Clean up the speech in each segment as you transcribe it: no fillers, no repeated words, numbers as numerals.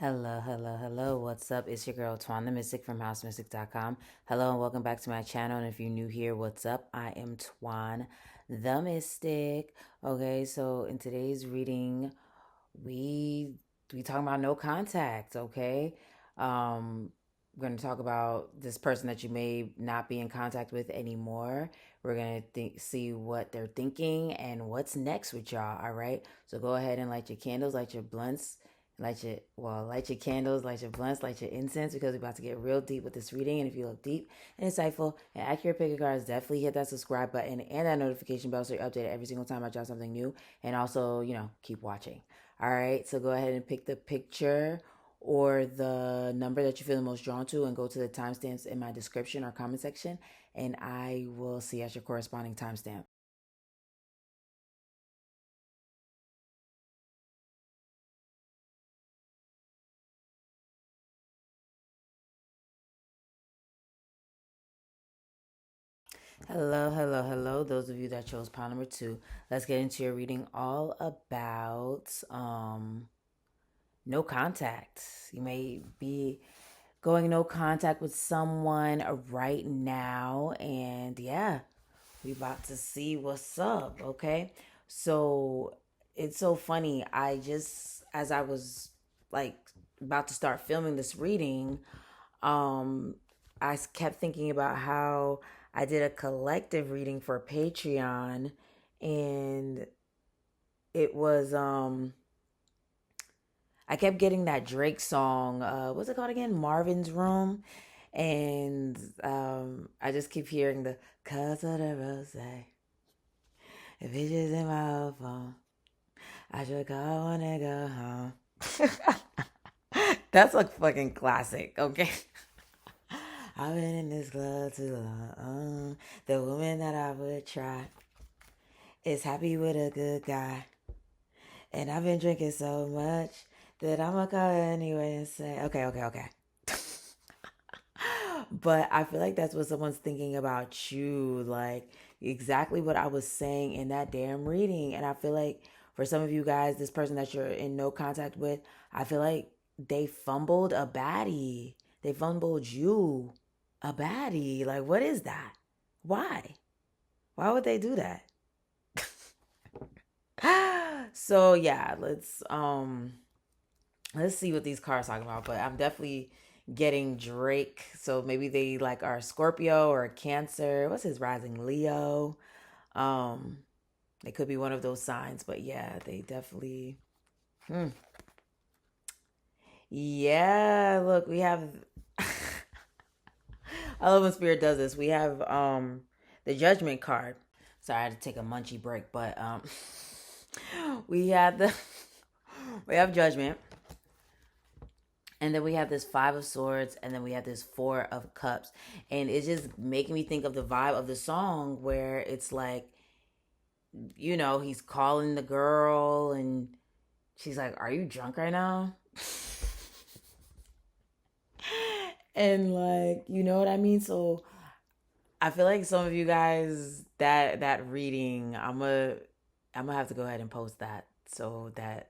Hello, hello, hello. What's up? It's your girl Twan the Mystic from housemystic.com. Hello and welcome back to my channel. And if you're new here, what's up? I am Twan the Mystic. Okay, so in today's reading, we we talking about no contact, okay? We're gonna talk about this person that you may not be in contact with anymore. We're gonna see what they're thinking and what's next with y'all, all right? So go ahead and light your candles, light your blunts, light your candles, light your blunts, light your incense, because we're about to get real deep with this reading. And if you look deep and insightful and accurate picker cards, definitely hit that subscribe button and that notification bell so you're updated every single time I drop something new. And also, keep watching. All right, so go ahead and pick the picture or the number that you feel the most drawn to and go to the timestamps in my description or comment section, and I will see at your corresponding timestamp. Hello, hello, hello. Those of you that chose pile number two, let's get into your reading all about no contact. You may be going no contact with someone right now, and yeah, we about to see what's up, okay? So it's so funny. I just as I was like about to start filming this reading, um kept thinking about how I did a collective reading for Patreon, and it was I kept getting that Drake song, what's it called again? Marvin's Room. And I just keep hearing the cause of the rose. If it's just in my phone, I should call when I go home. That's a fucking classic, okay? I've been in this club too long. The woman that I would try is happy with a good guy. And I've been drinking so much that I'm gonna call her anyway and say, okay, okay, okay. But I feel like that's what someone's thinking about you. Like exactly what I was saying in that damn reading. And I feel like for some of you guys, this person that you're in no contact with, I feel like they fumbled a baddie. They fumbled you a baddie. Like, what is that? Why? Why would they do that? So yeah, let's see what these cards talking about. But I'm definitely getting Drake. So maybe they like are Scorpio or Cancer. What's his rising? Leo. Um, they could be one of those signs. But yeah, they definitely. Hmm. Yeah, look, we have. I love when Spirit does this. We have the Judgment card. Sorry, I had to take a munchy break, but we have the we have Judgment. And then we have this Five of Swords, and then we have this Four of Cups. And it's just making me think of the vibe of the song where it's like, he's calling the girl, and she's like, "Are you drunk right now?" And like, you know what I mean? So I feel like some of you guys that reading, I'm gonna have to go ahead and post that so that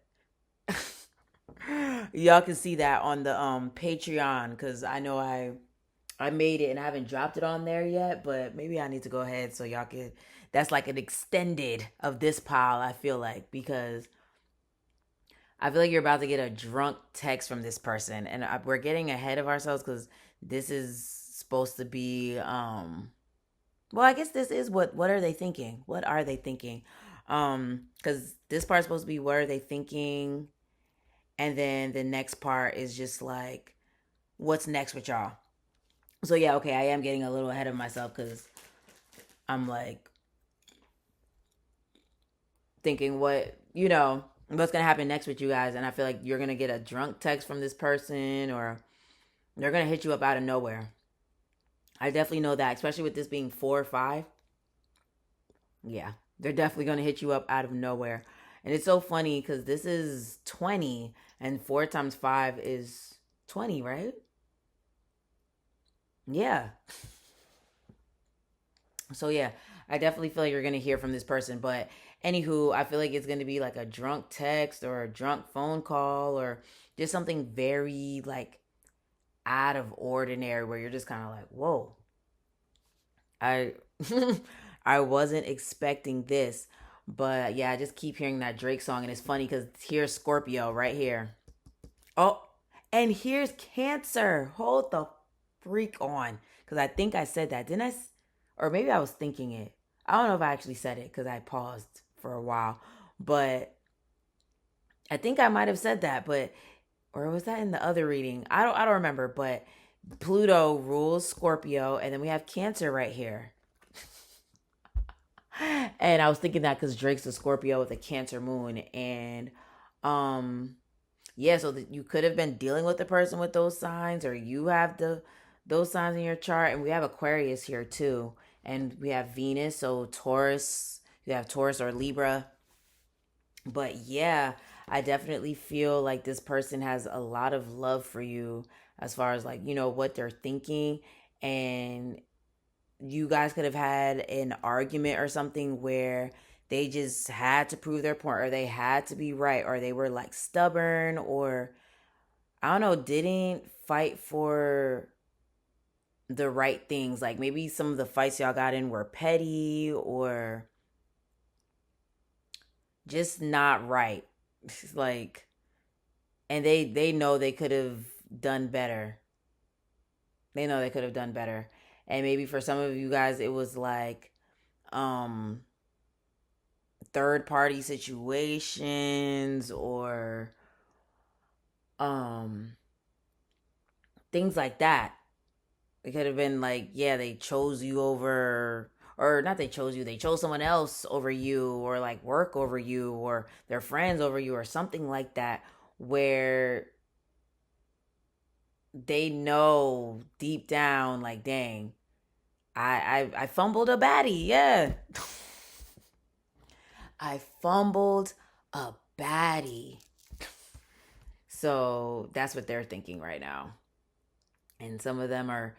y'all can see that on the Patreon, because I know I made it and I haven't dropped it on there yet, but maybe I need to go ahead so y'all can. That's like an extended of this pile, I feel like, because I feel like you're about to get a drunk text from this person, and we're getting ahead of ourselves because this is supposed to be. Well, I guess this is what are they thinking? What are they thinking? Because this part's supposed to be what are they thinking, and then the next part is just like what's next with y'all. So yeah, okay, I am getting a little ahead of myself because I'm like thinking what's gonna happen next with you guys, and I feel like you're gonna get a drunk text from this person, or they're gonna hit you up out of nowhere. I definitely know that, especially with this being 4 or 5. Yeah, they're definitely gonna hit you up out of nowhere. And it's so funny because this is 20, and 4 times 5 is 20, right? Yeah. So yeah, I definitely feel like you're gonna hear from this person, but Anywho, I feel like it's gonna be like a drunk text or a drunk phone call or just something very like out of ordinary where you're just kind of like, whoa, I I wasn't expecting this. But yeah, I just keep hearing that Drake song and it's funny because here's Scorpio right here. Oh, and here's Cancer. Hold the freak on. Because I think I said that. Didn't I? Or maybe I was thinking it. I don't know if I actually said it because I paused for a while. But I think I might have said that. But, or was that in the other reading? I don't remember. But Pluto rules Scorpio. And then we have Cancer right here. And I was thinking that because Drake's a Scorpio with a Cancer moon. And, um, yeah, so that you could have been dealing with the person with those signs, or you have those signs in your chart, and we have Aquarius here too, and we have Venus, so Taurus. You have Taurus or Libra, but yeah, I definitely feel like this person has a lot of love for you as far as like what they're thinking, and you guys could have had an argument or something where they just had to prove their point or they had to be right or they were like stubborn or I don't know, didn't fight for the right things. Like maybe some of the fights y'all got in were petty or just not right. Like, and they know they could have done better. They know they could have done better. And maybe for some of you guys it was like um third party situations or um things like that. It could have been like, yeah, they chose you over, or not they chose you, they chose someone else over you, or like work over you, or their friends over you, or something like that, where they know deep down, like, dang, I fumbled a baddie, yeah. I fumbled a baddie. So that's what they're thinking right now. And some of them are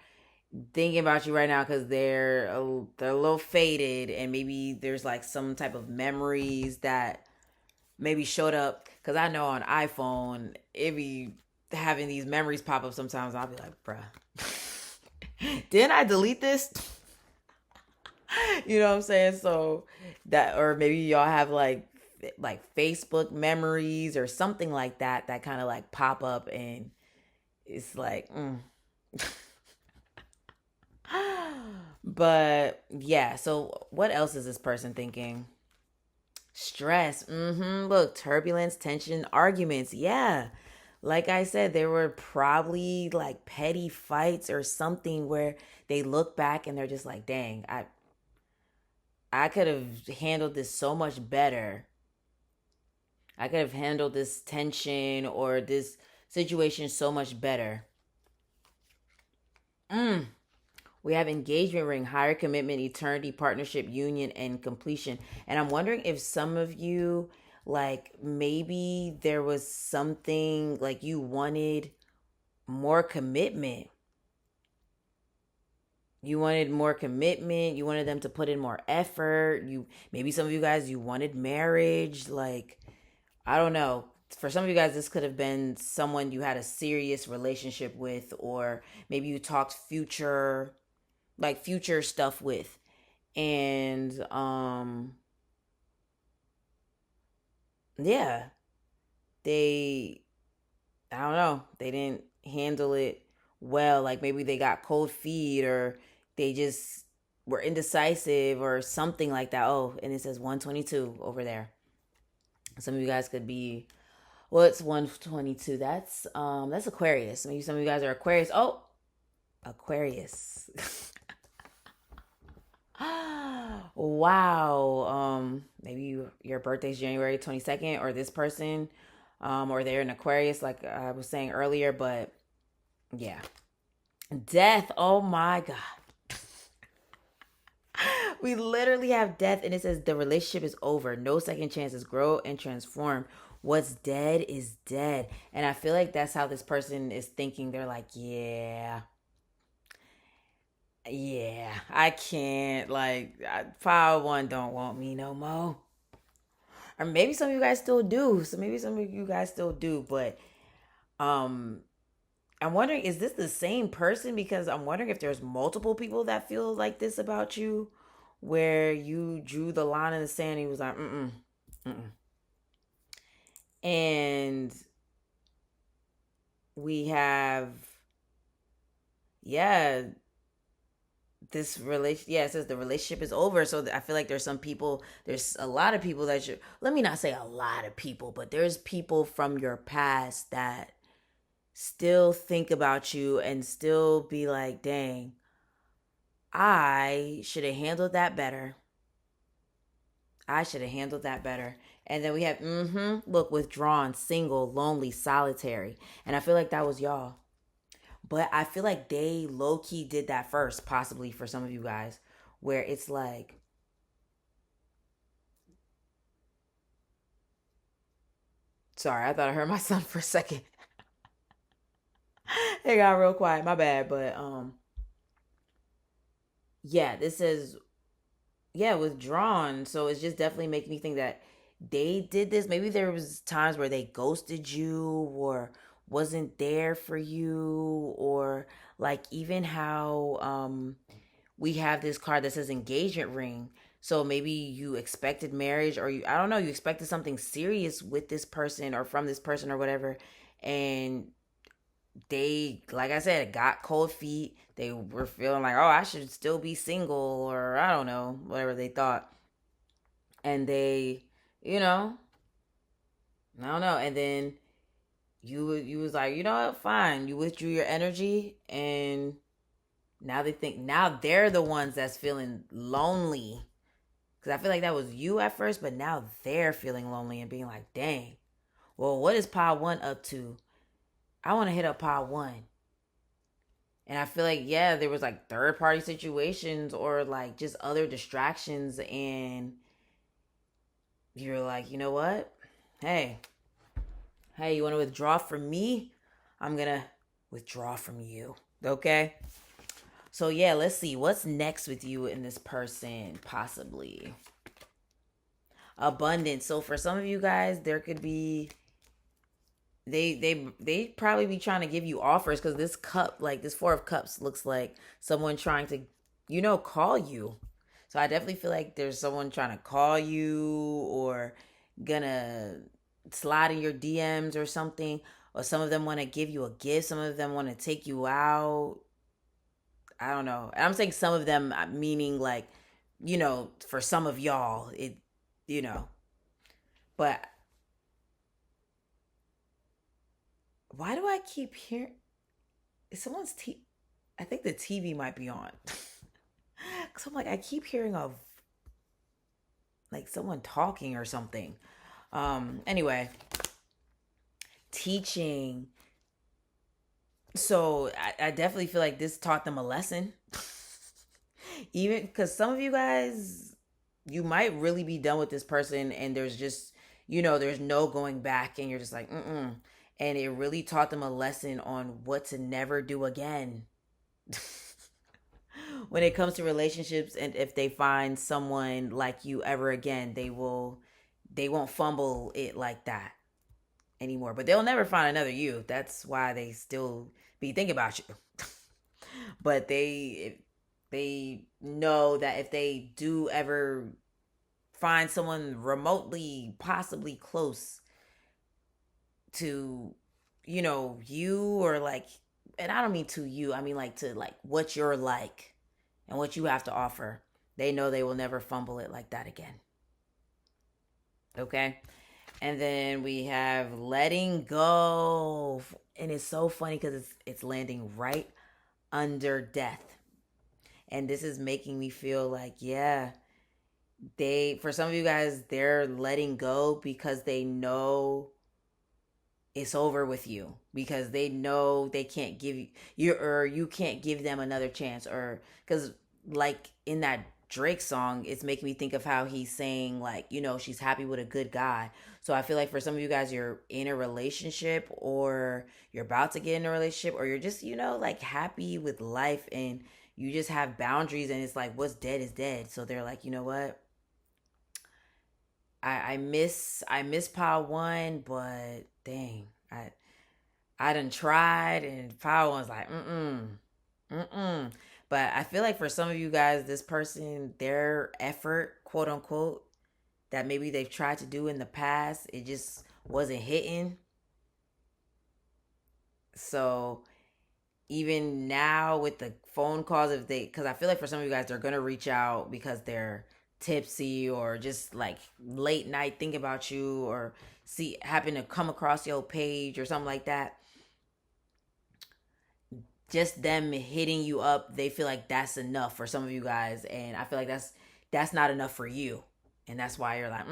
thinking about you right now because they're a little faded and maybe there's like some type of memories that maybe showed up because I know on iPhone it be having these memories pop up sometimes. I'll be like, bruh, didn't I delete this? You know what I'm saying? So that, or maybe y'all have like Facebook memories or something like that that kind of like pop up and it's like but yeah, so what else is this person thinking? Stress. Look, turbulence, tension, arguments. Yeah. Like I said, there were probably like petty fights or something where they look back and they're just like, dang, I could have handled this so much better. I could have handled this tension or this situation so much better. Mm. We have engagement ring, higher commitment, eternity, partnership, union, and completion. And I'm wondering if some of you, like, maybe there was something like you wanted more commitment. You wanted more commitment. You wanted them to put in more effort. Maybe some of you guys, you wanted marriage. Like, I don't know. For some of you guys, this could have been someone you had a serious relationship with, or maybe you talked future stuff with. And yeah, they I don't know, they didn't handle it well. Like maybe they got cold feet or they just were indecisive or something like that. Oh, and it says 122 over there. Some of you guys could be well, it's 122. That's Aquarius. Maybe some of you guys are Aquarius. Oh, Aquarius. Wow. Maybe your birthday's January 22nd, or this person, or they're an Aquarius, like I was saying earlier. But yeah, death. Oh my God. We literally have death, and it says the relationship is over. No second chances. Grow and transform. What's dead is dead. And I feel like that's how this person is thinking. They're like, yeah, I can't. Like, 501 don't want me no more. Or maybe some of you guys still do. So maybe some of you guys still do. But um I'm wondering, is this the same person? Because I'm wondering if there's multiple people that feel like this about you, where you drew the line in the sand and he was like, mm-mm. And we have, yeah, this relation, yeah, it says the relationship is over. So I feel like there's some people, there's a lot of people that you, let me not say a lot of people, but there's people from your past that still think about you and still be like, dang, I should have handled that better. I should have handled that better. And then we have, look, withdrawn, single, lonely, solitary. And I feel like that was y'all. But I feel like they low key did that first, possibly for some of you guys, where it's like, sorry, I thought I heard my son for a second. It got real quiet, my bad. But yeah, this says, yeah, withdrawn. So it's just definitely making me think that they did this. Maybe there was times where they ghosted you or wasn't there for you, or like even how we have this card that says engagement ring. So maybe you expected marriage, or you, I don't know, you expected something serious with this person or from this person or whatever, and they, like I said, got cold feet. They were feeling like, oh, I should still be single, or I don't know, whatever they thought. And they, you know, I don't know. And then you was like, you know what, fine. You withdrew your energy, and now they think, now they're the ones that's feeling lonely. Because I feel like that was you at first, but now they're feeling lonely and being like, dang, well, what is Pod One up to? I want to hit up Pod One. And I feel like, yeah, there was like third party situations or like just other distractions. And you're like, you know what? Hey, hey, you want to withdraw from me? I'm going to withdraw from you. Okay? So, yeah, let's see. What's next with you and this person, possibly? Abundance. So, for some of you guys, there could be. They probably be trying to give you offers, because this cup, like this Four of Cups, looks like someone trying to, call you. So I definitely feel like there's someone trying to call you, or gonna slide in your DMs or something. Or some of them want to give you a gift. Some of them want to take you out. I don't know. And I'm saying some of them, meaning like, for some of y'all, you know. But why do I keep hearing? Is someone's I think the TV might be on. Cause I'm like, I keep hearing of like someone talking or something. Anyway, teaching. So I definitely feel like this taught them a lesson. Even because some of you guys, you might really be done with this person, and there's just, there's no going back, and you're just like, mm. And it really taught them a lesson on what to never do again. When it comes to relationships, and if they find someone like you ever again, they won't fumble it like that anymore. But they'll never find another you. That's why they still be thinking about you. But they know that if they do ever find someone remotely possibly close to, you, or like, and I don't mean to you, I mean like to like what you're like and what you have to offer, they know they will never fumble it like that again. Okay? And then we have letting go. And it's so funny because it's landing right under death. And this is making me feel like, yeah, for some of you guys, they're letting go because they know it's over with you, because they know they can't give you, or you can't give them another chance, or because like in that Drake song, it's making me think of how he's saying like, she's happy with a good guy. So I feel like for some of you guys, you're in a relationship, or you're about to get in a relationship, or you're just, like happy with life, and you just have boundaries, and it's like what's dead is dead. So they're like, you know what, I miss Power One, but dang, I done tried, and Power One's like mm. But I feel like for some of you guys, this person, their effort, quote unquote, that maybe they've tried to do in the past, it just wasn't hitting. So even now with the phone calls, if they, because I feel like for some of you guys, they're gonna reach out because they're tipsy or just like late night think about you, or see happen to come across your page or something like that. Just them hitting you up, they feel like that's enough for some of you guys, and I feel like that's not enough for you, and that's why you're like,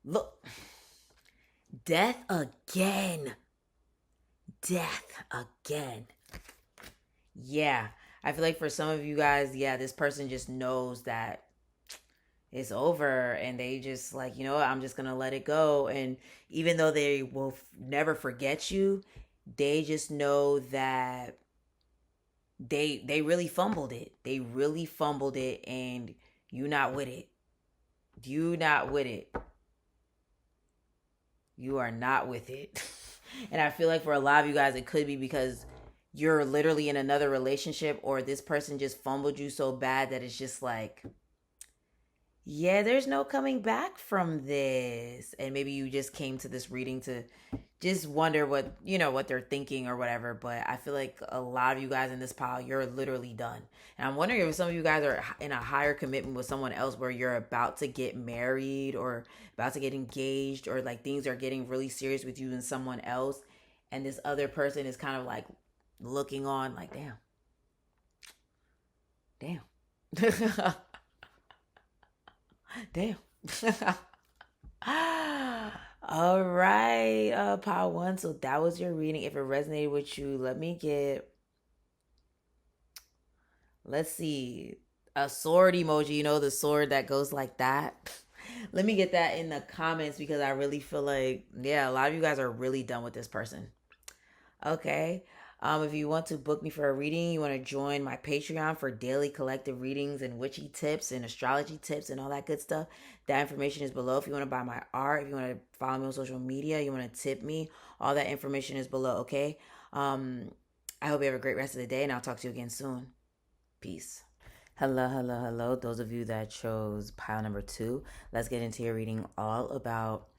look, death again, death again. Yeah, I feel like for some of you guys, yeah, this person just knows that it's over, and they just like, you know what, I'm just gonna let it go. And even though they will never forget you, they just know that they really fumbled it. They really fumbled it, and you not with it. You not with it. You are not with it. And I feel like for a lot of you guys, it could be because you're literally in another relationship, or this person just fumbled you so bad that it's just like, yeah, there's no coming back from this. And maybe you just came to this reading to just wonder what, what they're thinking or whatever. But I feel like a lot of you guys in this pile, you're literally done. And I'm wondering if some of you guys are in a higher commitment with someone else, where you're about to get married or about to get engaged, or like things are getting really serious with you and someone else. And this other person is kind of like looking on like, damn, damn. All right, Power One. So that was your reading. If it resonated with you, let's see, a sword emoji. You know, the sword that goes like that. Let me get that in the comments, because I really feel like, yeah, a lot of you guys are really done with this person. Okay. If you want to book me for a reading, you want to join my Patreon for daily collective readings and witchy tips and astrology tips and all that good stuff. That information is below. If you want to buy my art, if you want to follow me on social media, you want to tip me, all that information is below. Okay. Um, I hope you have a great rest of the day, and I'll talk to you again soon. Peace. Hello, hello, hello. Those of you that chose pile number two, let's get into your reading all about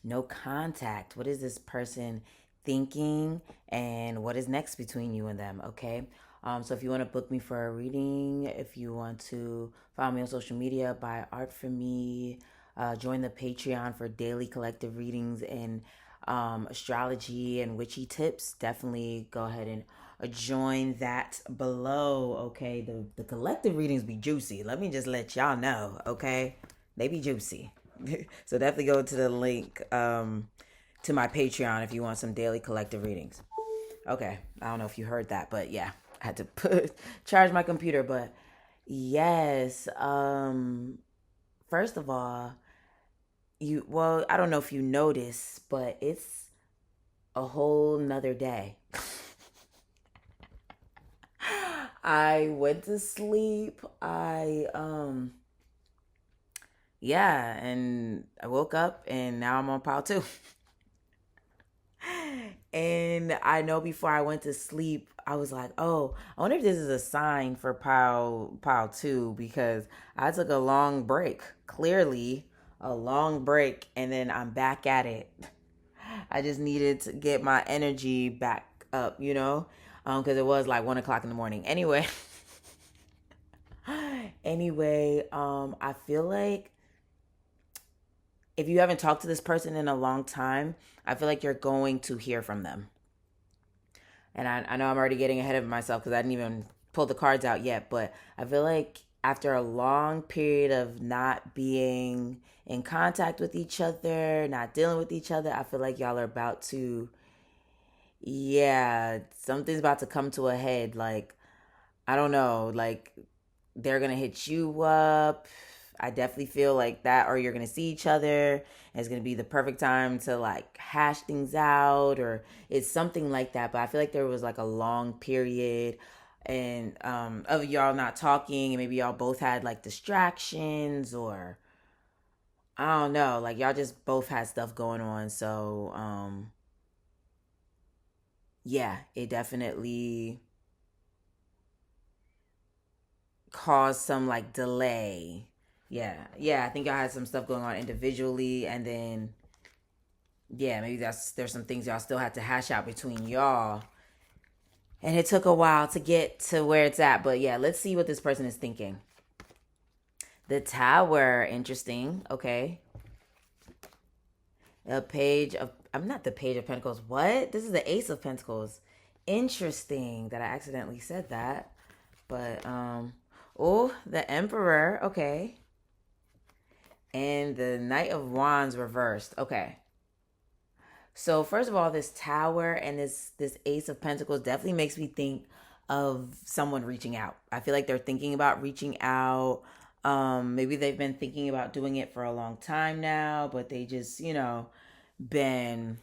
no contact. What is this person thinking, and what is next between you and them? Okay. So if you want to book me for a reading, if you want to follow me on social media, buy art for me, join the Patreon for daily collective readings and astrology and witchy tips, definitely go ahead and join that below. Okay. The collective readings be juicy. Let me just let y'all know. Okay. They be juicy. So definitely go to the link to my Patreon if you want some daily collective readings. Okay, I don't know if you heard that, but yeah, I had to charge my computer. But yes, first of all, I don't know if you noticed, but it's a whole nother day. I went to sleep. Yeah, and I woke up, and now I'm on pile two. And I know before I went to sleep, I was like, oh, I wonder if this is a sign for pile two, because I took a long break. Clearly, a long break, and then I'm back at it. I just needed to get my energy back up, because it was like 1 o'clock in the morning. Anyway, I feel like if you haven't talked to this person in a long time, I feel like you're going to hear from them. And I know I'm already getting ahead of myself because I didn't even pull the cards out yet, but I feel like after a long period of not being in contact with each other, not dealing with each other, I feel like y'all are about to, yeah, something's about to come to a head. Like, I don't know, like they're gonna hit you up. I definitely feel like that, or you're gonna see each other, and it's gonna be the perfect time to like hash things out, or it's something like that. But I feel like there was like a long period and of y'all not talking, and maybe y'all both had like distractions, or I don't know, like y'all just both had stuff going on, so yeah, it definitely caused some like delay. Yeah, I think y'all had some stuff going on individually, and then yeah, maybe there's some things y'all still had to hash out between y'all, and it took a while to get to where it's at. But yeah, let's see what this person is thinking. The Tower, interesting. Okay, a page of I'm not the Page of Pentacles. What? This is the Ace of Pentacles. Interesting that I accidentally said that. But oh, the Emperor. Okay. And the Knight of Wands reversed. Okay. So first of all, this Tower and this Ace of Pentacles definitely makes me think of someone reaching out. I feel like they're thinking about reaching out. Maybe they've been thinking about doing it for a long time now, but they just, been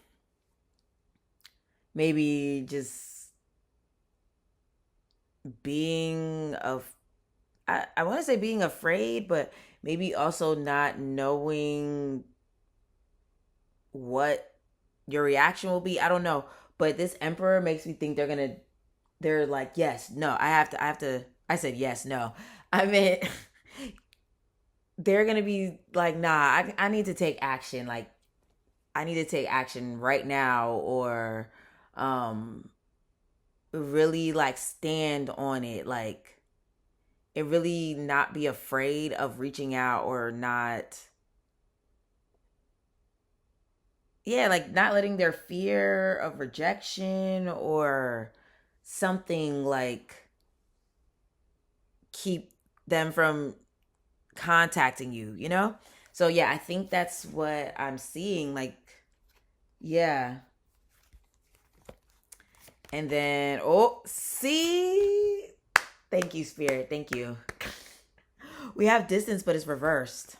maybe just being of I want to say being afraid, but maybe also not knowing what your reaction will be. I don't know. But this Emperor makes me think they're like, yes, no, I said yes, no. I meant they're gonna be like, nah, I need to take action. Like I need to take action right now, or um really like stand on it. Like it really not be afraid of reaching out, or not, yeah, like not letting their fear of rejection or something like keep them from contacting you. So yeah, I think that's what I'm seeing. Like, yeah. And then, oh, see, thank you, Spirit, thank you. We have distance, but it's reversed.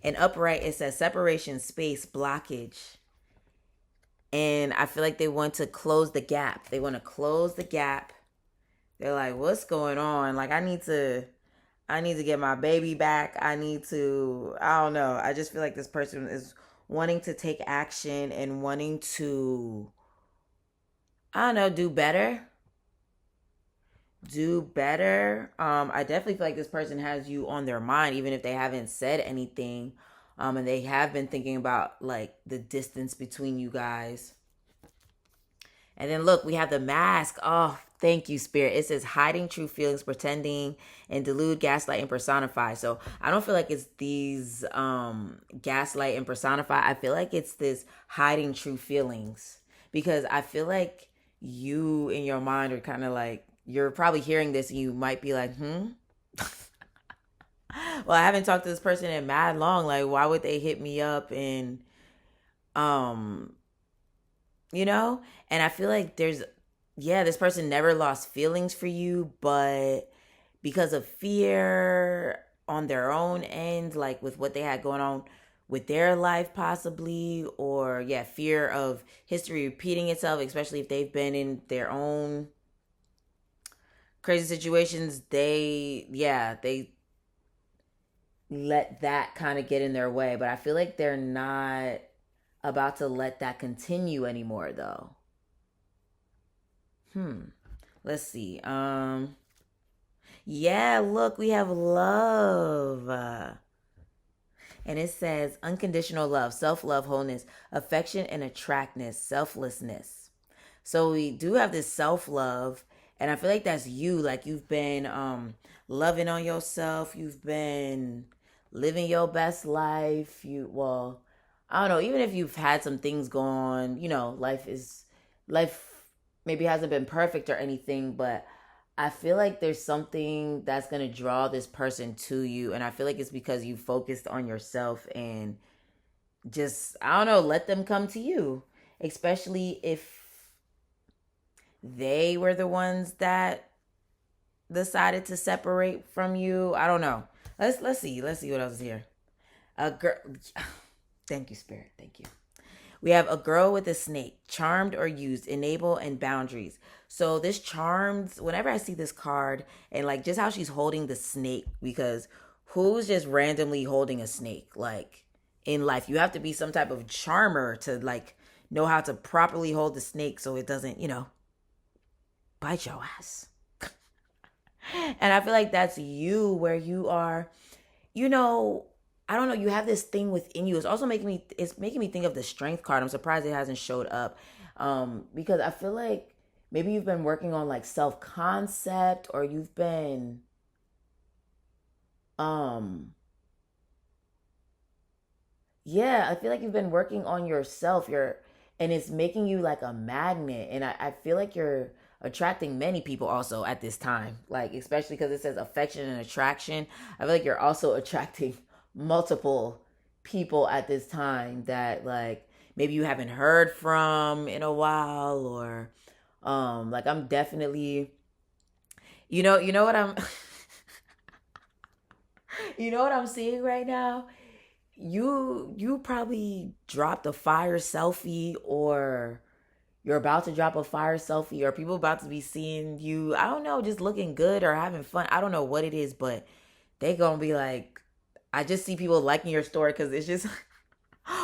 And upright, it says separation, space, blockage. And I feel like they want to close the gap. They want to close the gap. They're like, what's going on? Like, I need to get my baby back. I don't know. I just feel like this person is wanting to take action and wanting to, I don't know, do better. Do better. I definitely feel like this person has you on their mind, even if they haven't said anything. And they have been thinking about like the distance between you guys. And then look, we have the mask. Oh, thank you, Spirit. It says hiding true feelings, pretending and delude, gaslight, and personify. So I don't feel like it's these gaslight and personify. I feel like it's this hiding true feelings. Because I feel like you in your mind are kind of like, you're probably hearing this and you might be like, well, I haven't talked to this person in mad long. Like, why would they hit me up? And um you know and I feel like this person never lost feelings for you, but because of fear on their own end, like with what they had going on with their life possibly, or yeah, fear of history repeating itself, especially if they've been in their own crazy situations, they let that kind of get in their way. But I feel like they're not about to let that continue anymore, though. Hmm. Let's see. Yeah, look, we have love. And it says unconditional love, self love, wholeness, affection, and attractness, selflessness. So we do have this self love, and I feel like that's you. Like you've been loving on yourself. You've been living your best life. I don't know. Even if you've had some things go on, life maybe hasn't been perfect or anything, but I feel like there's something that's gonna draw this person to you, and I feel like it's because you focused on yourself and just, I don't know, let them come to you, especially if they were the ones that decided to separate from you. I don't know. Let's see what else is here. A girl. Thank you, Spirit. Thank you. We have a girl with a snake, charmed or used, enable and boundaries. So this charmed, whenever I see this card and like just how she's holding the snake, because who's just randomly holding a snake? Like in life. You have to be some type of charmer to like know how to properly hold the snake so it doesn't, bite your ass. And I feel like that's you, where you are, you know, I don't know, you have this thing within you. It's making me think of the strength card. I'm surprised it hasn't showed up. Because I feel like maybe you've been working on like self-concept, or you've been um yeah, I feel like you've been working on yourself. And it's making you like a magnet. And I feel like you're attracting many people also at this time. Like, especially because it says affection and attraction. I feel like you're also attracting multiple people at this time that like maybe you haven't heard from in a while, or like I'm definitely you know what I'm you know what I'm seeing right now? You probably dropped a fire selfie, or you're about to drop a fire selfie, or people about to be seeing you, I don't know, just looking good or having fun. I don't know what it is, but they gonna be like, I just see people liking your story because it's just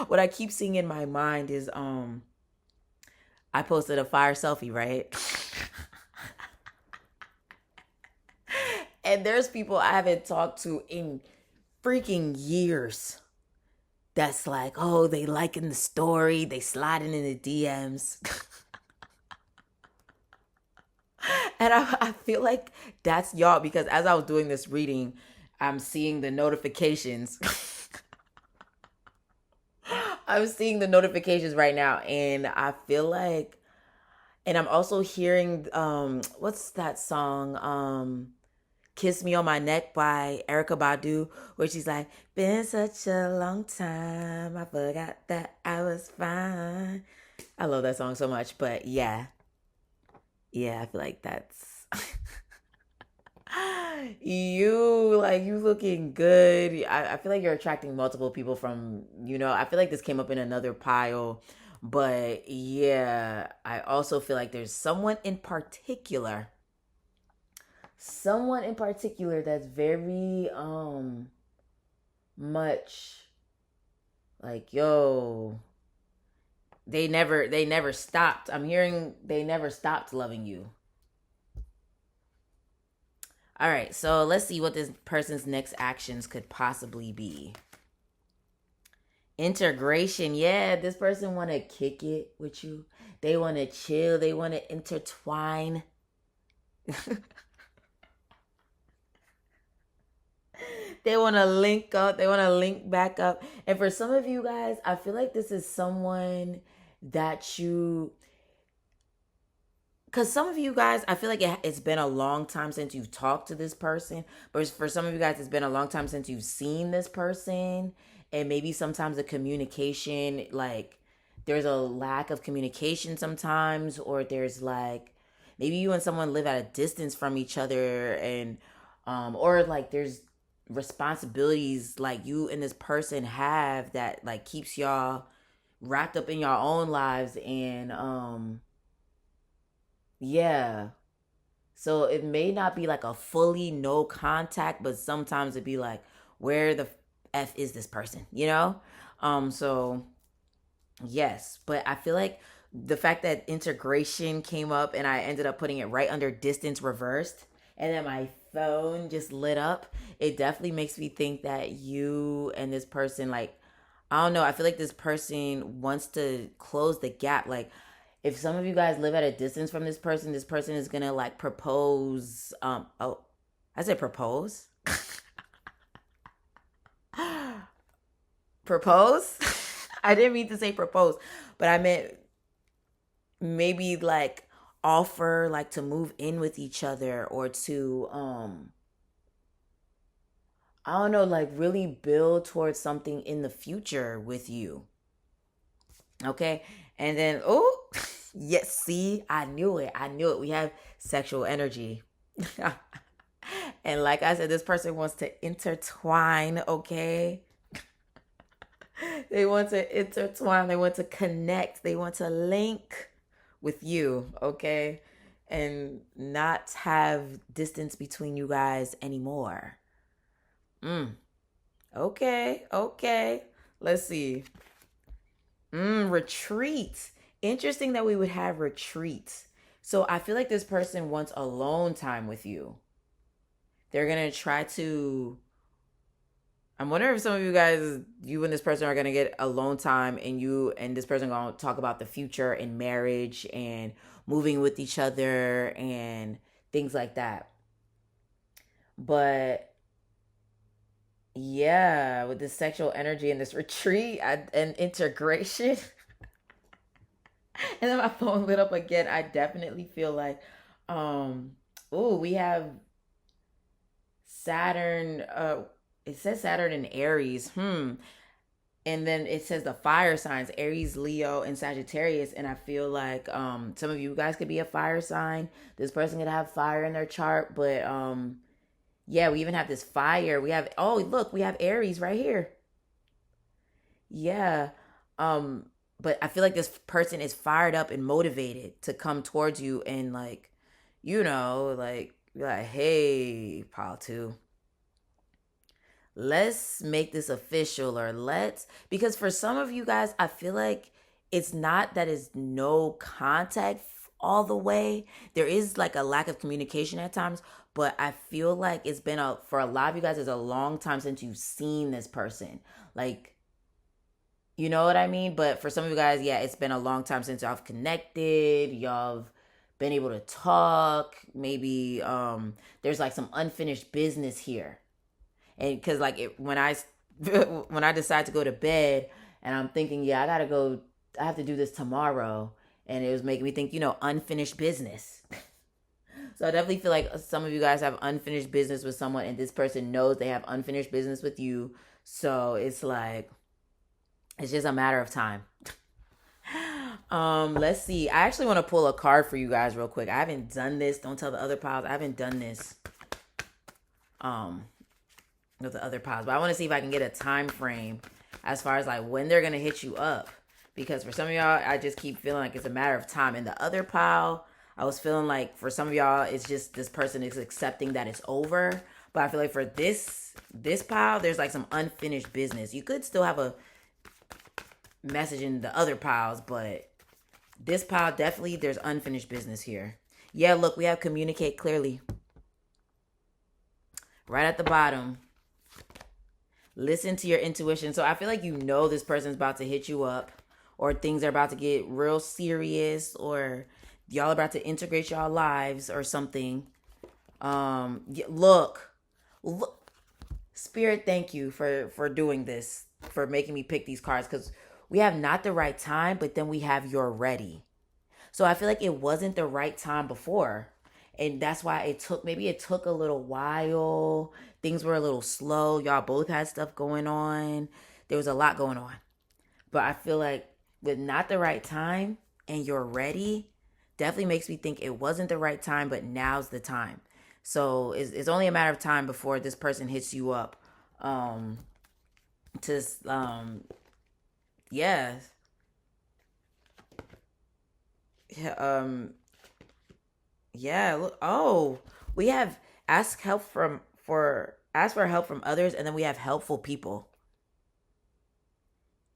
what I keep seeing in my mind is I posted a fire selfie, right? And there's people I haven't talked to in freaking years that's like, oh, they liking the story, they sliding in the DMs. And I feel like that's y'all, because as I was doing this reading, I'm seeing the notifications. I'm seeing the notifications right now, and I feel like, and I'm also hearing what's that song? Kiss Me on My Neck by Erica Badu, where she's like, been such a long time, I forgot that I was fine. I love that song so much. But yeah, I feel like that's you looking good. I feel like you're attracting multiple people from, I feel like this came up in another pile. But yeah, I also feel like there's someone in particular that's very much like, yo, they never stopped. I'm hearing they never stopped loving you. All right, so let's see what this person's next actions could possibly be. Integration. Yeah, this person want to kick it with you. They want to chill. They want to intertwine. They want to link up. They want to link back up. And for some of you guys, I feel like this is someone that you, because some of you guys, I feel like it's been a long time since you've talked to this person. But for some of you guys, it's been a long time since you've seen this person. And maybe sometimes the communication, like, there's a lack of communication sometimes, or there's like, maybe you and someone live at a distance from each other, and, or like there's responsibilities like you and this person have that like keeps y'all wrapped up in your own lives. And, yeah. So it may not be like a fully no contact, but sometimes it'd be like, where the F is this person, you know? So yes, but I feel like the fact that integration came up and I ended up putting it right under distance reversed, and then my phone just lit up, it definitely makes me think that you and this person, like, I don't know, I feel like this person wants to close the gap. Like, if some of you guys live at a distance from this person is gonna like propose. Oh, I said propose. Propose. I didn't mean to say propose, but I meant maybe like offer like to move in with each other, or to I don't know, like really build towards something in the future with you. Okay. And then, oh, yes, see, I knew it. I knew it. We have sexual energy. And like I said, this person wants to intertwine, okay? They want to intertwine, they want to connect, they want to link with you, okay? And not have distance between you guys anymore. Mm. Okay, okay. Let's see. Retreats. Interesting that we would have retreats. So I feel like this person wants alone time with you. They're gonna try to. I'm wondering if some of you guys, you and this person are gonna get alone time, and you and this person gonna talk about the future and marriage and moving with each other and things like that. But yeah, with this sexual energy and this retreat and integration, and then my phone lit up again. I definitely feel like, um, oh, we have Saturn. It says Saturn in Aries. And then it says the fire signs: Aries, Leo, and Sagittarius. And I feel like some of you guys could be a fire sign. This person could have fire in their chart, but yeah, we even have this fire. We have, oh look, we have Aries right here. Yeah. Um, but I feel like this person is fired up and motivated to come towards you and like, like be like, hey, pal two, let's make this official, or let's, because for some of you guys, I feel like it's not that it's no contact all the way. There is like a lack of communication at times, but I feel like it's been a, for a lot of you guys, it's a long time since you've seen this person. Like, you know what I mean? But for some of you guys, yeah, it's been a long time since y'all have connected. Y'all have been able to talk. Maybe there's like some unfinished business here. And cuz like when I when I decide to go to bed and I'm thinking, yeah, I got to go, I have to do this tomorrow, and it was making me think, unfinished business. So I definitely feel like some of you guys have unfinished business with someone, and this person knows they have unfinished business with you. So it's like it's just a matter of time. Let's see. I actually want to pull a card for you guys real quick. I haven't done this. Don't tell the other piles. I haven't done this um with the other piles, but I want to see if I can get a time frame as far as like when they're gonna hit you up. Because for some of y'all, I just keep feeling like it's a matter of time. In the other pile, I was feeling like for some of y'all, it's just this person is accepting that it's over. But I feel like for this pile, there's like some unfinished business. You could still have a message in the other piles, but this pile, definitely there's unfinished business here. Yeah, look, we have communicate clearly right at the bottom. Listen to your intuition. So I feel like this person's about to hit you up, or things are about to get real serious, or y'all about to integrate y'all lives or something. Look, look, Spirit, thank you for doing this, for making me pick these cards, because we have not the right time, but then we have you're ready. So I feel like it wasn't the right time before. And that's why it took a little while. Things were a little slow. Y'all both had stuff going on. There was a lot going on. But I feel like with not the right time and you're ready, definitely makes me think it wasn't the right time, but now's the time. So it's only a matter of time before this person hits you up. Um, to yeah, yeah, yeah. Look, oh, we have ask for help from others, and then we have helpful people.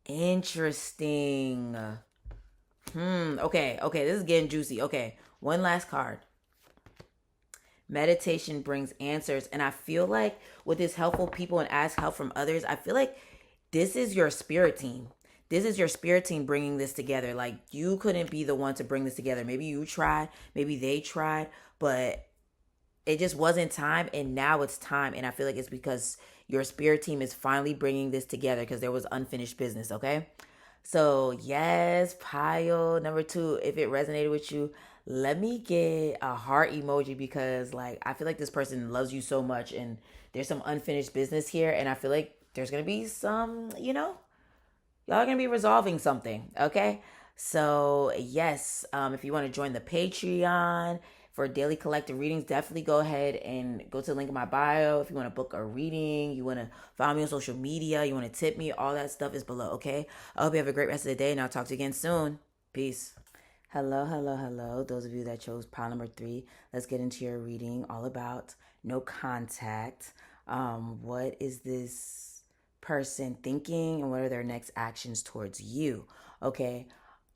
Interesting. Okay, okay. This is getting juicy. Okay, one last card. Meditation brings answers, and I feel like with this helpful people and ask help from others, I feel like this is your spirit team. This is your spirit team bringing this together. Like, you couldn't be the one to bring this together. Maybe you tried, maybe they tried, but it just wasn't time, and now it's time. And I feel like it's because your spirit team is finally bringing this together, because there was unfinished business. Okay, so yes, pile number two, if it resonated with you, let me get a heart emoji, because like I feel like this person loves you so much, and there's some unfinished business here, and I feel like there's gonna be some, y'all are gonna be resolving something. Okay, so yes, if you want to join the Patreon for daily collective readings, definitely go ahead and go to the link in my bio. If you want to book a reading, you want to follow me on social media, you want to tip me, all that stuff is below. Okay, I hope you have a great rest of the day, and I'll talk to you again soon. Peace. Hello, hello, hello. Those of you that chose pile number three, let's get into your reading all about no contact. What is this person thinking and what are their next actions towards you. Okay.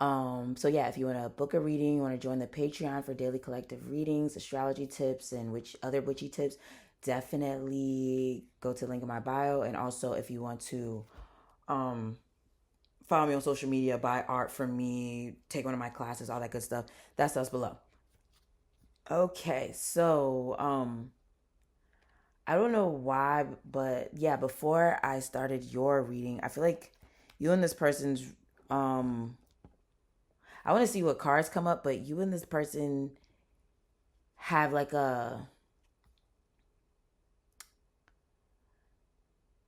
So yeah, if you want to book a reading, you want to join the Patreon for daily collective readings, astrology tips, and which other witchy tips, definitely go to the link in my bio. And also if you want to um follow me on social media, buy art from me, take one of my classes, all that good stuff, that stuff's below. Okay, so I don't know why, but yeah, before I started your reading, I feel like you and this person's um I want to see what cards come up, but you and this person have like a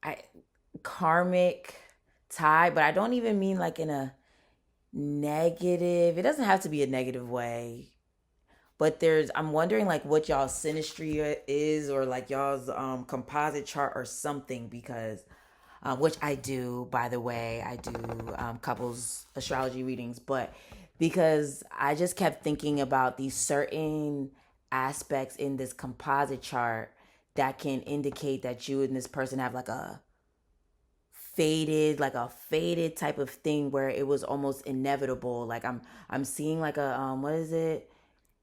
I karmic tie, but I don't even mean like in a negative. It doesn't have to be a negative way. But I'm wondering like what y'all's synastry is, or like y'all's composite chart or something, because which I do, by the way. I do couples astrology readings, but because I just kept thinking about these certain aspects in this composite chart that can indicate that you and this person have like a faded type of thing where it was almost inevitable. Like I'm seeing like a what is it,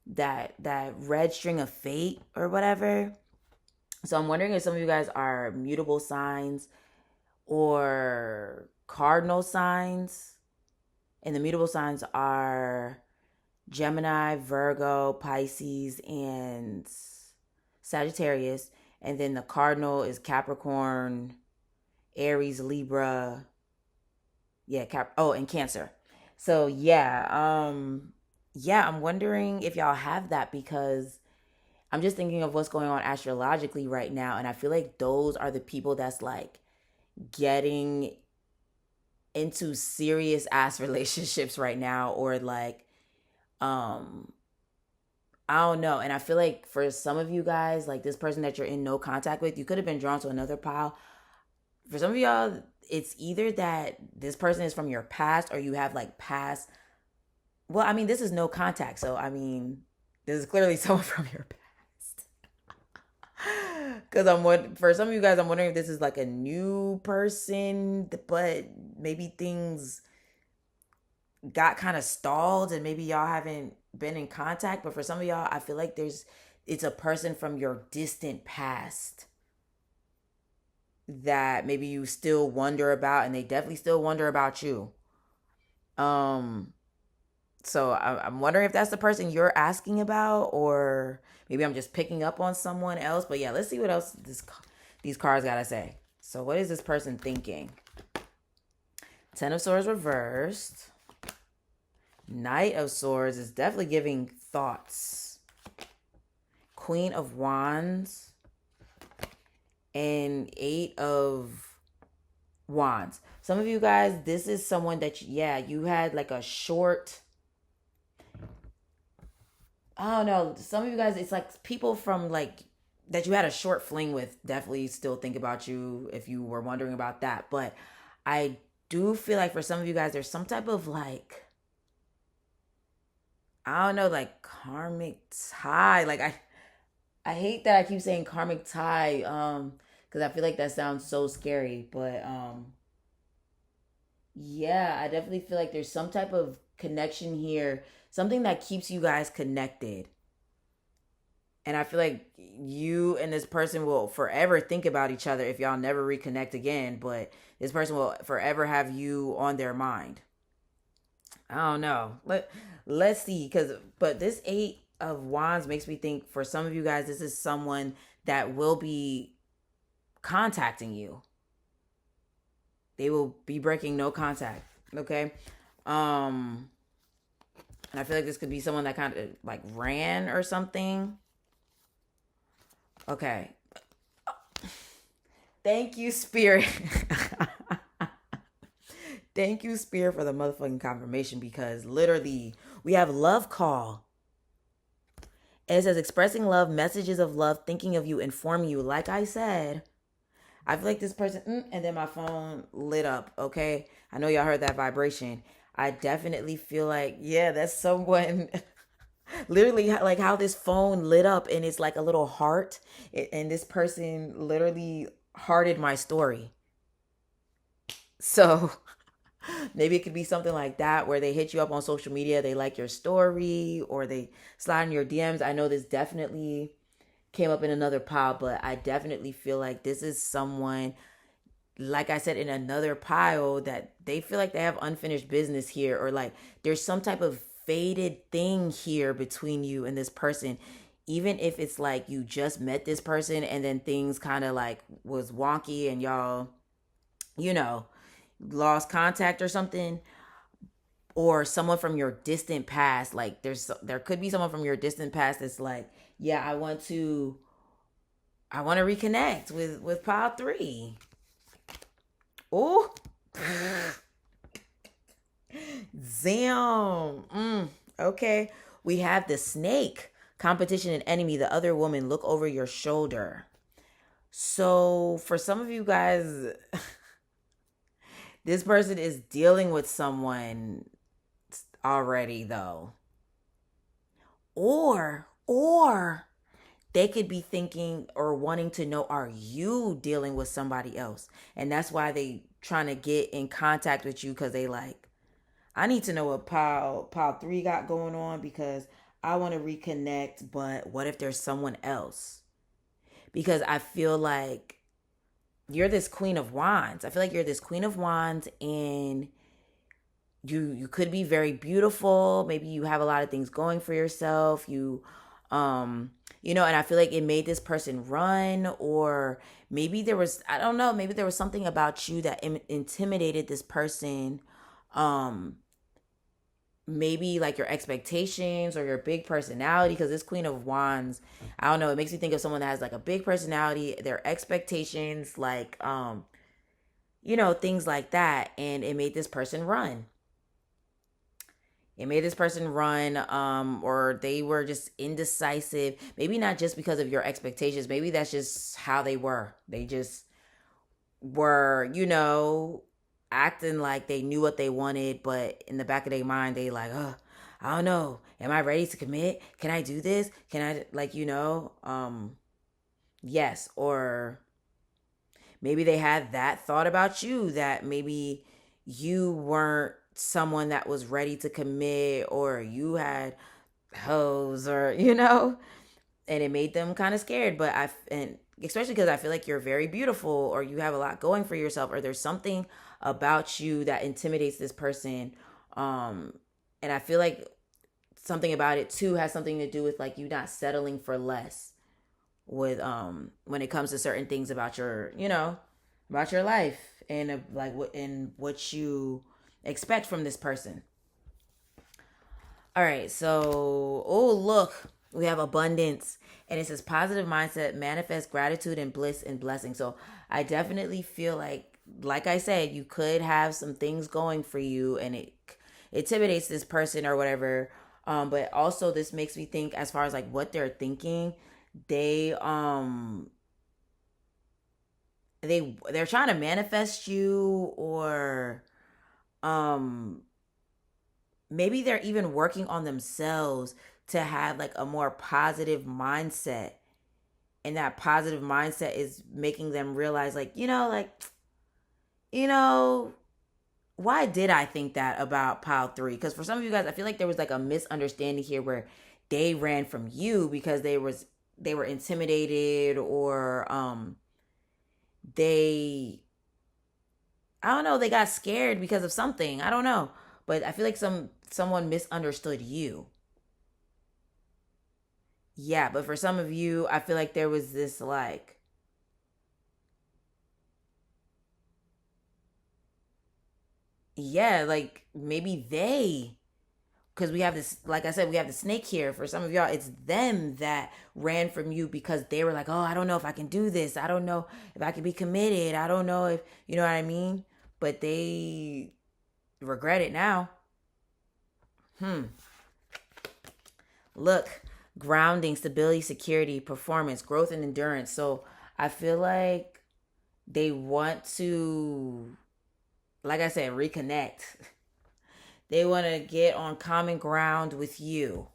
that red string of fate or whatever. So I'm wondering if some of you guys are mutable signs or cardinal signs. And the mutable signs are Gemini, Virgo, Pisces, and Sagittarius. And then the cardinal is Capricorn, Aries, Libra. Yeah, and Cancer. So yeah, I'm wondering if y'all have that, because I'm just thinking of what's going on astrologically right now, and I feel like those are the people that's like getting into serious ass relationships right now, or like um I don't know. And I feel like for some of you guys, like this person that you're in no contact with, you could have been drawn to another pile. For some of y'all, it's either that this person is from your past, or you have like past. Well, I mean, this is no contact, so I mean, this is clearly someone from your past. Because for some of you guys, I'm wondering if this is like a new person, but maybe things got kind of stalled and maybe y'all haven't been in contact. But for some of y'all, I feel like it's a person from your distant past that maybe you still wonder about, and they definitely still wonder about you. Um, so I'm wondering if that's the person you're asking about, or maybe I'm just picking up on someone else. But yeah, let's see what else these cards gotta say. So what is this person thinking? Ten of Swords reversed. Knight of Swords is definitely giving thoughts. Queen of Wands and Eight of Wands. Some of you guys, this is someone that you had like a short, I don't know, some of you guys, it's like people from like that you had a short fling with definitely still think about you, if you were wondering about that. But I do feel like for some of you guys, there's some type of like, I don't know, like karmic tie. Like I hate that I keep saying karmic tie, because I feel like that sounds so scary. But yeah, I definitely feel like there's some type of connection here, something that keeps you guys connected. And I feel like you and this person will forever think about each other if y'all never reconnect again. But this person will forever have you on their mind. I don't know. Let's see, but this Eight of Wands makes me think for some of you guys, this is someone that will be contacting you. They will be breaking no contact. Okay. And I feel like this could be someone that kind of like ran or something. Okay. Thank you, Spirit. Thank you, Spirit, for the motherfucking confirmation, because literally we have love call. And it says expressing love, messages of love, thinking of you, informing you. Like I said, I feel like this person, and then my phone lit up, okay? I know y'all heard that vibration. I definitely feel like, yeah, that's someone, literally like how this phone lit up and it's like a little heart. And this person literally hearted my story. So maybe it could be something like that where they hit you up on social media, they like your story, or they slide in your DMs. I know this definitely came up in another pile, but I definitely feel like this is someone, like I said, in another pile that they feel like they have unfinished business here, or like there's some type of faded thing here between you and this person. Even if it's like you just met this person and then things kind of like was wonky and y'all, you know, lost contact or something, or someone from your distant past, like there could be someone from your distant past that's like, yeah, I want to reconnect with pile 3. Oh, Zam. Okay. We have the snake. Competition and enemy. The other woman look over your shoulder. So for some of you guys, this person is dealing with someone already though. Or they could be thinking or wanting to know, are you dealing with somebody else? And that's why they trying to get in contact with you, because they like, I need to know what pile 3 got going on, because I want to reconnect, but what if there's someone else? Because I feel like you're this queen of wands. I feel like you're this queen of wands, and you could be very beautiful. Maybe you have a lot of things going for yourself. And I feel like it made this person run, or maybe there was, I don't know, maybe there was something about you that intimidated this person. Um Maybe like your expectations or your big personality, because this queen of wands, I don't know, it makes me think of someone that has like a big personality, their expectations, like things like that, and it made this person run. Or they were just indecisive, maybe not just because of your expectations, maybe that's just how they just were, acting like they knew what they wanted, but in the back of their mind, they like, I don't know. Am I ready to commit? Can I do this? Can I, yes. Or maybe they had that thought about you, that maybe you weren't someone that was ready to commit, or you had hoes, or, and it made them kind of scared. And especially because I feel like you're very beautiful, or you have a lot going for yourself, or there's something about you that intimidates this person. And I feel like something about it too has something to do with like you not settling for less with when it comes to certain things about your life, and like what you expect from this person. All right, so look, we have abundance, and it says positive mindset manifest gratitude and bliss and blessing. So I definitely feel like I said, you could have some things going for you, and it intimidates this person or whatever. But also this makes me think, as far as like what they're thinking, they they're trying to manifest you, or um maybe they're even working on themselves to have like a more positive mindset, and that positive mindset is making them realize, like, you know why did I think that about pile 3? Because for some of you guys, I feel like there was like a misunderstanding here where they ran from you because they were intimidated, or they, I don't know, they got scared because of something, I don't know. But I feel like someone misunderstood you. Yeah, but for some of you, I feel like there was this like, yeah, like maybe they, because we have this, like I said, we have the snake here. For some of y'all, it's them that ran from you because they were like, oh, I don't know if I can do this. I don't know if I can be committed. I don't know if, you know what I mean? But they regret it now. Hmm. Look, grounding, stability, security, performance, growth, and endurance. So I feel like they want to, like I said, reconnect. They want to get on common ground with you.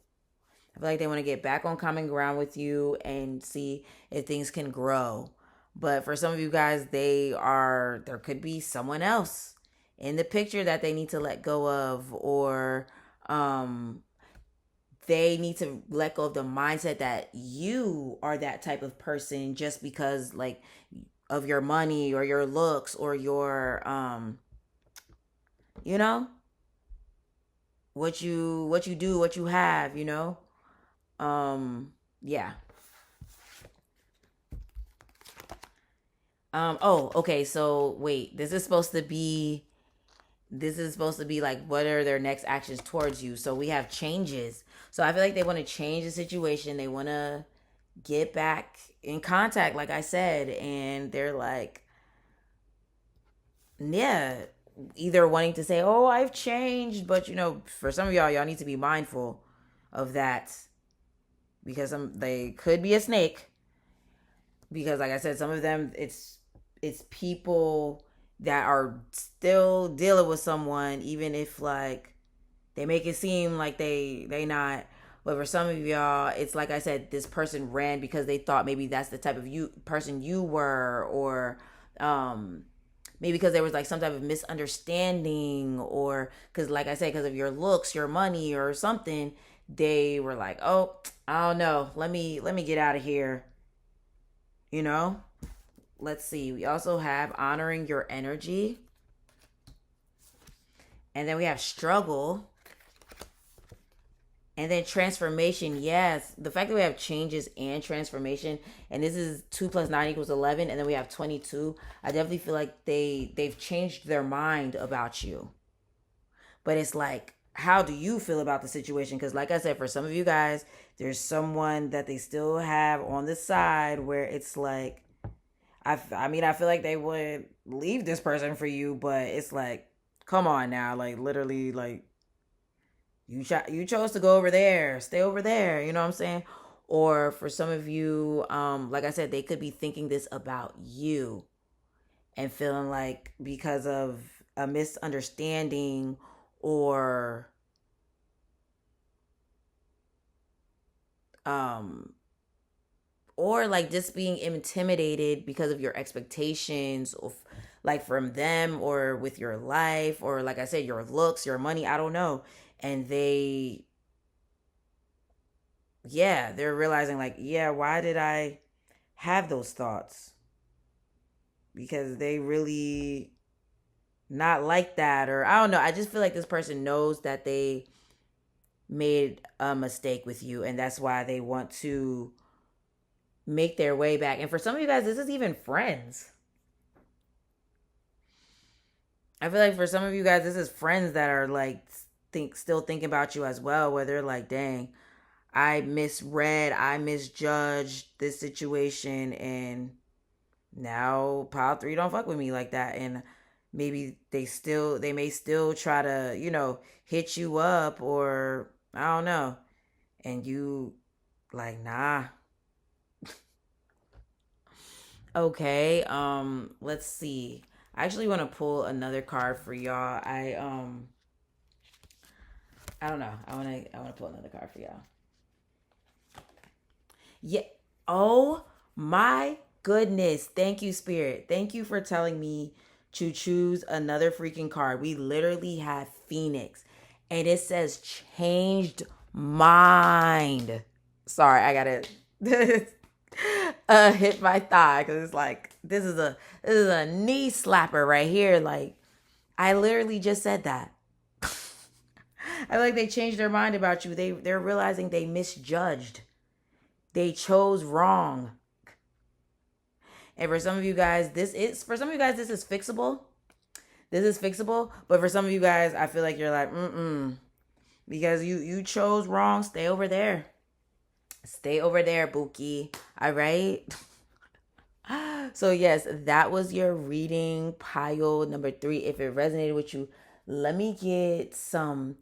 I feel like they want to get back on common ground with you and see if things can grow. But for some of you guys, there could be someone else. in the picture that they need to let go of, or um they need to let go of the mindset that you are that type of person just because like of your money or your looks or your you know, what you do, what you have, you know. Yeah. Oh, okay, so wait, this is supposed to be like what are their next actions towards you. So we have changes. So I feel like they want to change the situation. They want to get back in contact, like I said, and they're like, yeah, either wanting to say, "Oh, I've changed," but you know, for some of y'all need to be mindful of that because they could be a snake. Because, like I said, some of them it's people that are still dealing with someone, even if like they make it seem like they not. But for some of y'all, it's like I said, this person ran because they thought maybe that's the type of person you were, or um maybe because there was like some type of misunderstanding, or because like I said, because of your looks, your money, or something, they were like, oh, I don't know, let me get out of here, you know. Let's see, we also have honoring your energy, and then we have struggle, and then transformation. Yes, the fact that we have changes and transformation, and this is 2 plus 9 equals 11, and then we have 22. I definitely feel like they've changed their mind about you. But it's like, how do you feel about the situation? Because like I said, for some of you guys, there's someone that they still have on the side where it's like, I mean, I feel like they would leave this person for you, but it's like, come on now, like literally, like you chose to go over there, stay over there. You know what I'm saying? Or for some of you, like I said, they could be thinking this about you and feeling like because of a misunderstanding, or um or like just being intimidated because of your expectations of like from them, or with your life, or like I said, your looks, your money, I don't know. And they, yeah, they're realizing like, yeah, why did I have those thoughts? Because they really not like that, or I don't know. I just feel like this person knows that they made a mistake with you, and that's why they want to make their way back. And for some of you guys, this is even friends. I feel like for some of you guys, this is friends that are like still thinking about you as well, where they're like, dang, I misread, I misjudged this situation, and now pile three don't fuck with me like that. And maybe they may still try to, you know, hit you up, or I don't know. And you like, nah. Okay, let's see. I actually want to pull another card for y'all. I don't know. I want to pull another card for y'all. Yeah. Oh my goodness. Thank you, Spirit. Thank you for telling me to choose another freaking card. We literally have Phoenix, and it says changed mind. Sorry, I gotta hit my thigh because it's like this is a knee slapper right here. Like I literally just said that. I feel like they changed their mind about you. They're realizing they misjudged. They chose wrong. And for some of you guys this is fixable. This is fixable, but for some of you guys I feel like you're like, because you chose wrong. Stay over there. Stay over there, Buki. All right? So yes, that was your reading pile number 3. If it resonated with you, let me get some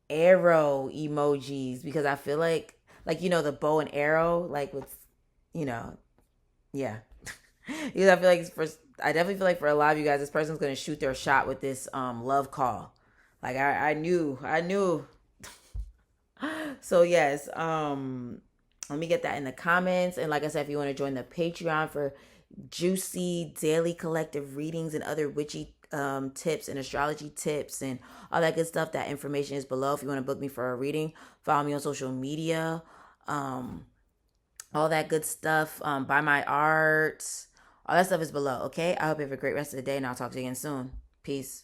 arrow emojis, because I feel like you know the bow and arrow, like with, you know, yeah. Because I definitely feel like for a lot of you guys, this person's gonna shoot their shot with this love call. Like I knew. So yes, let me get that in the comments. And like I said, if you want to join the Patreon for juicy daily collective readings and other witchy tips and astrology tips and all that good stuff, that information is below. If you want to book me for a reading, follow me on social media. Um, all that good stuff. Buy my art. All that stuff is below. Okay. I hope you have a great rest of the day, and I'll talk to you again soon. Peace.